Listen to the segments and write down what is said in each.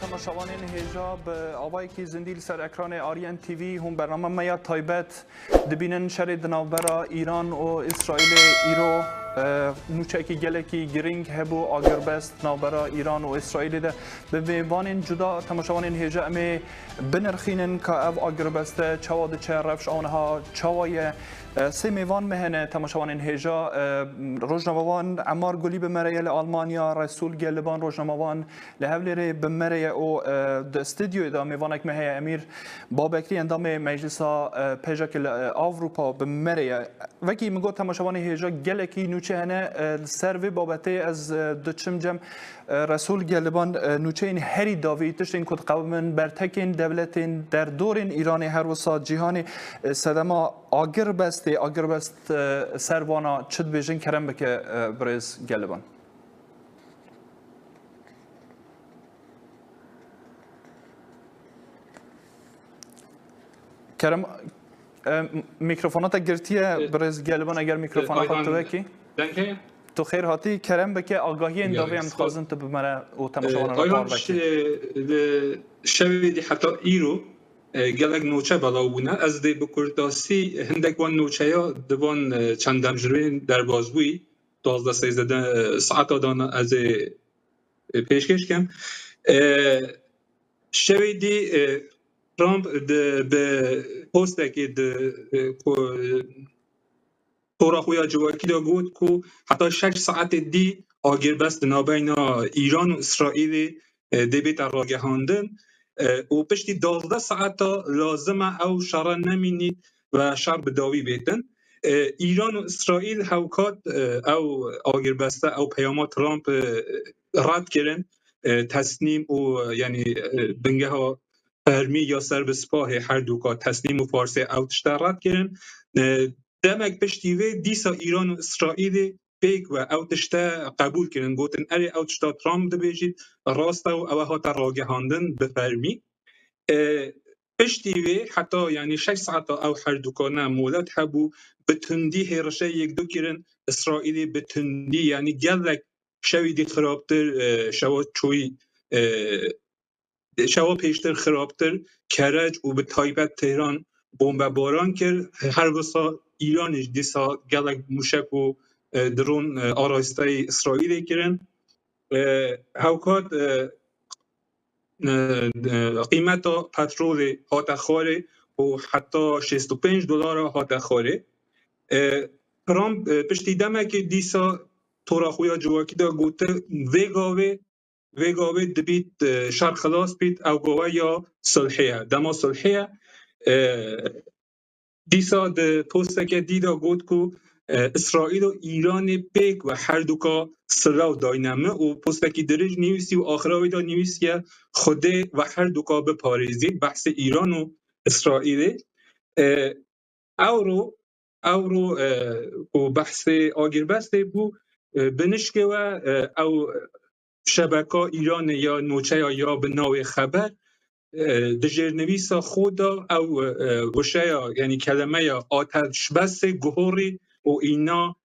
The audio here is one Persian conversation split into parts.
تماشاوان هجاب آوای کی زندیل سر اکران آریان تیوی هم برنامه میا تایبت دبینن شرید نوبرا ایران و اسرائیل ایرو نوچه کی گله کی گرینگ هبو آگربست نوبرا ایران و اسرائیل ده به میوان جدا تماشاوان هجاب می بنرخینن که او آگربست چواد چه رفش آنها چوای سه میوان مهنه تماشاوان هجا روزنامه‌وان عمار گلی به مریل آلمانیا رسول گلبان روزنامه‌وان لهولری به مریل او د استودیو دا میوانک مه امیر بابکری اندام مجلس پژاک اروپا به مریل وکی میگو تماشاوان هجا گلکی نوچه هنه سرو بابته از دچم جم رسول گلبان نوچه این هری داوی تشتین کد قومن برتکین دولتین در دورین ایران هر وسط جهان صدما آگربست سروانا چد بیشین کرم بکه برز گلبان کرم میکروفونات گرتیه برز گلبان اگر میکروفونات خود وکی تو خیر هاتی کرم بکه آگاهی این داوی هم خواستن تو بمره و تماشاوان را کار بکی شویدی حتی ایرو گلگ نوچه بلاوونه از دی بکرداسی هندک وان نوچه یا دوان چندم جروین در بازبوی 12-13 ساعت دانا از پیشکش کم شویدی ترامپ به پوست که تورا خویا جواکی دا گود کو حتی 6 ساعت دی آگربست نابینا ایران و اسرائیل دبیت راگهاندن و پشتی 12 ساعت لازمه او شرا نمینید و شر بداوی بیتن ایران و اسرائیل هوکات او آگربسته او پیامات ترامپ رد کردن تسنیم و یعنی بنگه ها فرمی یا سر به سپاه هر دوکا تسنیم و فارسی او تشتر رد کردن دمک پشتیوه دیسا ایران و اسرائیل پیک و او تشتا قبول کردن گوتن اری او تشتا ترامپ دبیجید راستا و او ها تراگهاندن بفرمی پشتیوه حتی یعنی 6 ساعت او هر دوکانه مولد هبو بتندی هرشه یک دو کردن اسرائیلی بتندی یعنی گلک شویدی خرابتر شوا چوی شوا پیشتر خرابتر کرج و به تایبت تهران بمباران کرد هر وسا ایرانش دیسا گلک موشک و درون آرایسته اسرائیل کردن هاوکات قیمت پترول هات خواره و حتی $65 هات خواره ترامپ پشتی دمه که دیسا تورا خویا جواکی دا گوته ویگاوه دبیت شر خلاص بیت او گوه یا صلحیه دما صلحیه دیسا د پوسته که دیدا گوت کو اسرائیل و ایران پیک و هر دوکا سلاو داینامه و پوسته که درج نیویسی و آخراوی دا نیویسی خوده و هر دوکا به پاریزی بحث ایران و اسرائیل او بحث آگربسته بو بنشکه و او شبکه ایران یا نوچه یا به ناو خبر دژرنویسا خدا او وشه یعنی کلمه آتش بس گهوری و اینا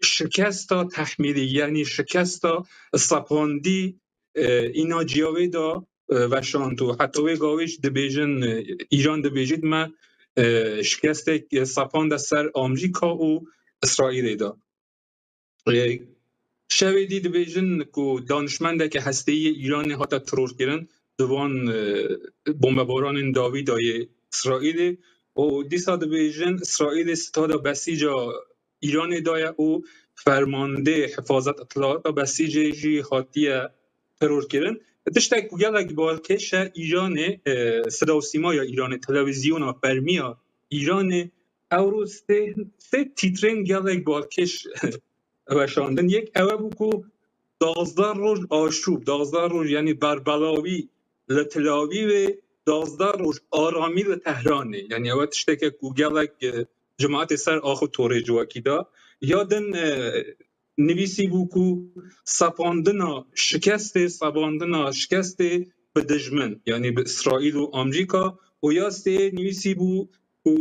شکستا تحمیلی یعنی شکستا سپاندی اینا جیاوه دا وشانتو حتی وی گاویش دبیجن ایران دبیجید ما شکست سپاند سر آمریکا و اسرائیل دا شویدی دبیجن که دانشمنده که هسته ایران حتی ترور کردن دوان بمباران داوی دای اسرائیل و دیسا دبیجن اسرائیل ستاد بسیجا ایران دای او فرمانده حفاظت اطلاعات بسیجی جی خاطیه ترور کردن تشتک گلک بالکش ایران صدا و سیما یا ایران تلویزیون و فرمیا ایران او سه تیترین گلک بالکش وشاندن یک اوه بو که 12 روز آشوب 12 روز یعنی بربلاوی لتلاوی و 12 روز آرامی لتهرانه یعنی اوه تشته که گلک جماعت سر آخو توره جواکی دا یادن نویسی بو که سپاندنا شکست به دجمن یعنی به اسرائیل و امریکا و یاسته نویسی بو که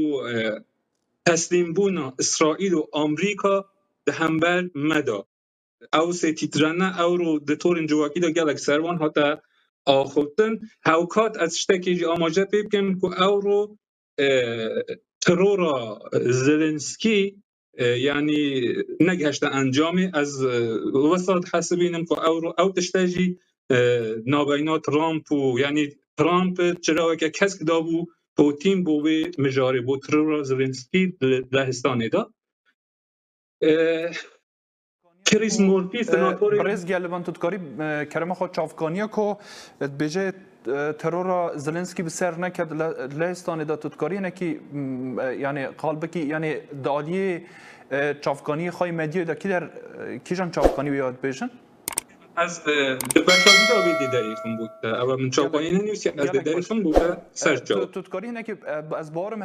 تسلیم بونا اسرائیل و امریکا ده همبر مدا او سه تیترانه او رو ده طور جواکی دا گلک سروان حتی آخوتن هاوکات از شتکی جی آماجه پیبکن که او رو ترورا زلنسکی یعنی نگهشت انجامی از وسط حسبینم که او رو او تشتجی نابینا ترامپ و یعنی ترامپ چرا که کس که دابو پوتین بوی مجاری بو ترورا زلنسکی لهستانی دا کریس مورفی سناتور برز گلبان تودکاری کرم خود چافکانیا کو بجه ترور زلنسکی بسر نکد لهستان دا تودکاری نکی یعنی قالبکی یعنی دالی چافکانی خواهی مدیو دا کی در کیجان چافکانی بیاد بیشن؟ از بشاری دا بیدی دریخم بود اما من چافکانی ننیوسی از دریخم بود سر جا تودکاری نکی از بارم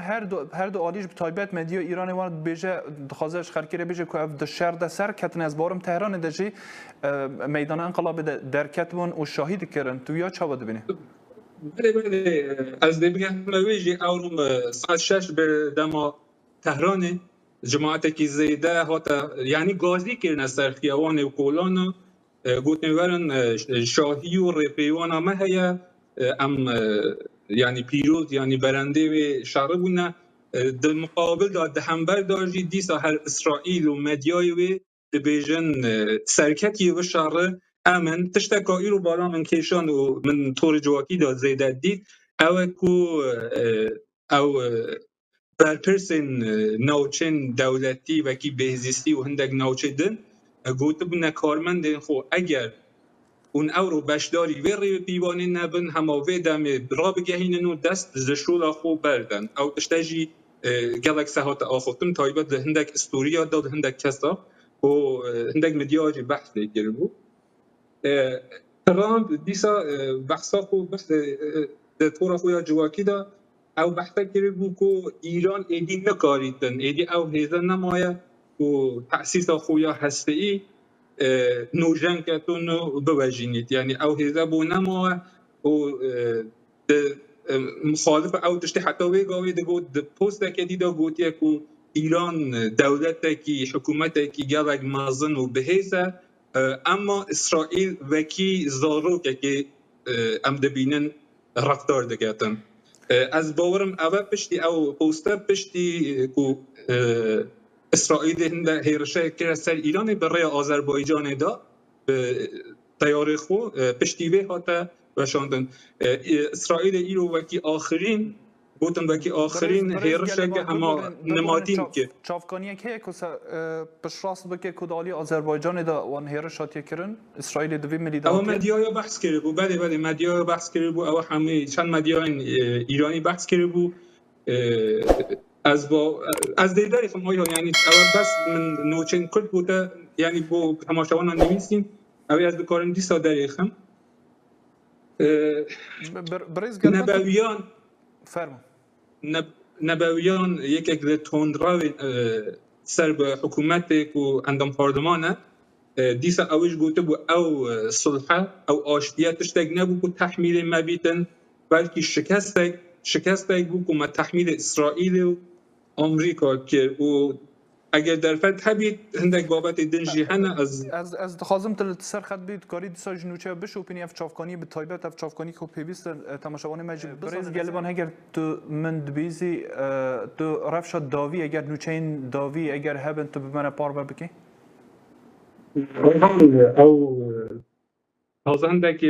هر دو آلیش بتایبت مدیو ایرانی وارد بیجه خازش خرکیره بیجه که اف دشر ده سر کتن از بارم تهران دجی میدان انقلاب درکت بون و شاهید کرن تو یا چا بود بینی؟ بله از دی بگم مویجی اوروم ساعت 6 به دما تهران جماعت کی زیده هاتا یعنی گازی کرن سر خیابان و کولان گوتن ورن شاهی و رپیوانا ما هيا ام یعنی پیروز یعنی برنده و شهر بونه در مقابل داد همبر داجی دیسا هر اسرائیل و مدیای و دبیجن سرکتی و شهر امن تشتکایی رو بالا من کشان و من طور جواکی داد زیده دید او کو او برپرسن ناوچن دولتی و کی بهزیستی و هندک ناوچه دن گوته بنا کارمند خو اگر اون اورو بشداری وری پیوانی نبن هما ویدم را بگهینن و دست زشولا خو بردن او تشتجی گلک سهات آخوتم تایبت هندک استوریا داد هندک کسا و هندک مدیاجی بحث دیگر بود ترامپ دیسا بحثا خو بحث طور خویا جواکی دا او بحثا کرد بود که ایران ایدی نکاریدن ایدی او هیزن نمایه و تأسیس خویا هسته ای نوجن کتون بوجینید یعنی او هیزه بو نمایه و مخالف او تشتی حتی ویگاوی ده گود پوست که دیده گوتیه که ایران دولت کی حکومت کی گلگ مازن و بهیزه اما اسرائیل وکی زارو که ام دبینن رفتار دکتن از باورم اول پشتی او پوستر پشتی کو اسرائیل هند هیرشه که سر ایران برای آذربایجان دا تیاره خو پشتی به هاته و شاندن اسرائیل ایرو وکی آخرین بودن وکی آخرین هیرشه که اما نمادین که چافکانیه که پشراس بکه کدالی آذربایجان دا وان هیرشاتی کرن اسرائیل دوی ملی دا او مدیای بحث کرده بود بله مدیای بحث کرده بود او همه چند مدیای ایرانی بحث کرده بود از دیداری خم یعنی اول بس من نوچین کل بوده یعنی با تماشاوان نمیسیم اوی از بکارم دیسا دریخم نبویان فرما نبویان یک اگه تندراوی سر به حکومت که اندام پاردمانه دیسا اویش گوته بو او صلحه او آشتیت تشتگ نبو که تحمیل مبیتن بلکه شکستگ بو که ما تحمیل اسرائیل و آمریکا که و اگر در فتح بید هندک بابت دنجی هنه از خازم تل سر خط بید کاری دیسا جنوچه بشو پینی اف چافکانی به تایبت اف چافکانی که پیویست تماشاوان مجید بریز گلبان اگر تو من دبیزی تو رفشت داوی اگر نوچین داوی اگر هبن تو بمن پار بکی؟ او تازه هندک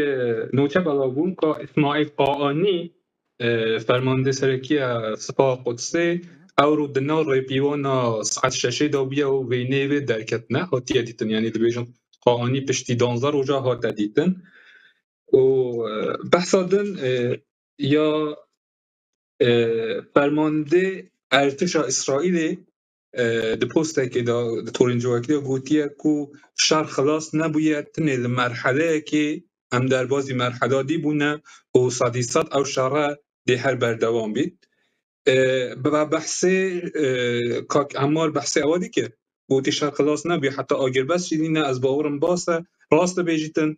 نوچه بلاگون که اسماعیل قاآنی فرمانده سرکی سپاه قدسه او رو دنا روی پیوانا ساعت 6 دابیه و وینه درکت نه هاتیه دیتن یعنی دبیجن قاآنی پشتی 12 روزا هات دیتن و بحثادن یا فرمانده ارتش اسرائیل د پوسته که دا تورین جواکی گوتیه که شهر خلاص نبوید تنه مرحله که هم در بازی مرحله دی بونه و صدیصد او شهره دی هر بردوام بید و بحثه کاک امار بحثه اوادی که گوتی شهر خلاص نبوید حتی آگر بس شدینه از باورم باسه راست بیجیتن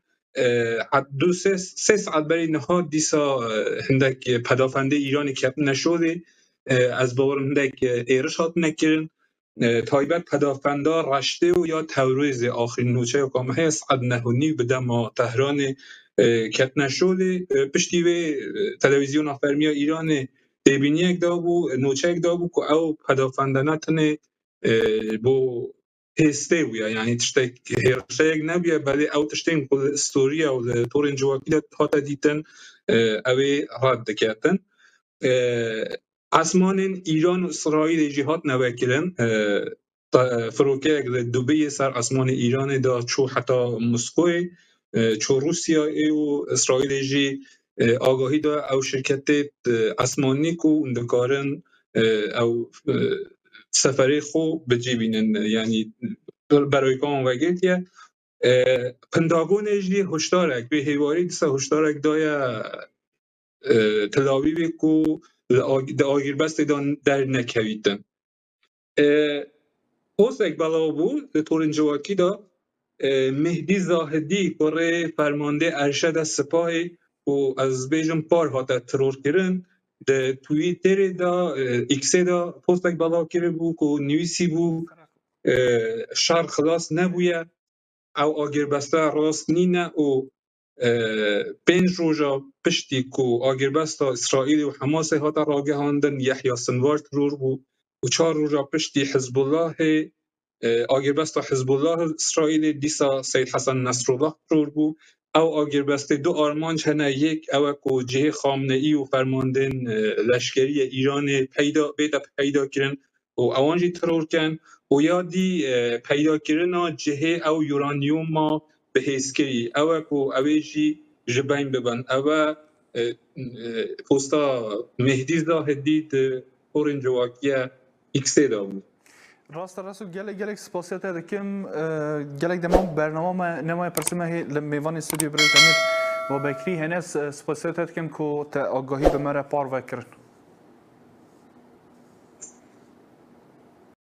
دو سه ساعت برای نهاد دیسا هندک پدافنده ایرانی که نشده از باورم هندک ایرش هات نکرن تایبت پدافنده رشته و یا توریز آخرین نوچه و کامه ساعت 9:30 به دم تهران کتنه شده پشتی به تلویزیون آفرمیا ایران دبینی یک دا بو نوچه یک دا بو که او پدافنده نتنه بو هسته بویا یعنی تشتک هرشه یک نبیه بله او تشتین کل استوریا و طور جواکی دا هاتا دیتن اوی هاد دکتن اسمان ایران و اسرائیل جهات نوکلن فروکه یک دوبه سر اسمان ایران دا چو حتی مسکوی چو روسیا و اسرائیل جی آگاهی دا او شرکت اسمانی کو اندکارن او سفری خو بجیبینن یعنی برای کام وگیتیه پنداگون جی هشدارک به هیواری دیسا هشدارک دایا تلاویوی کو ده آگیر بست در نکویدن پوست یک بلا بود به طور جواکی دا مهدی زاهدی کره فرمانده ارشد سپاهی و از بیجم پار هاتا ترور کرن ده توییتر دا ایکسه دا پوست یک بلا کرده بود که نویسی بود شهر خلاص نبویه او آگیر بسته راست نینه و 5 روزا پشتی که آگیر بسته اسرائیل و حماس هاتا راگهاندن یحیی سنوار ترور بود و 4 روزا پشتی حزب الله آگربست حزب الله اسرائیل دیسا سید حسن نصرالله ترور بو او آگربست دو آرمانج هنه یک او که جه خامنه ای و فرماندن لشکری ایران پیدا کرن و اوانجی ترور کن و یادی پیدا کرن جه او یورانیوم ما به حیثکری او که اویجی جبین ببن او پوستا مهدی زاهدی پورن جواکیه ایکسه دا بود راست رسول گلک سپاسیت دکم گلک دمام برنامه نمای پرسیمه لمیوان استودیو برای زمین و بکری هنس سپاسیت دکم که تا آگاهی به مره پار وکرن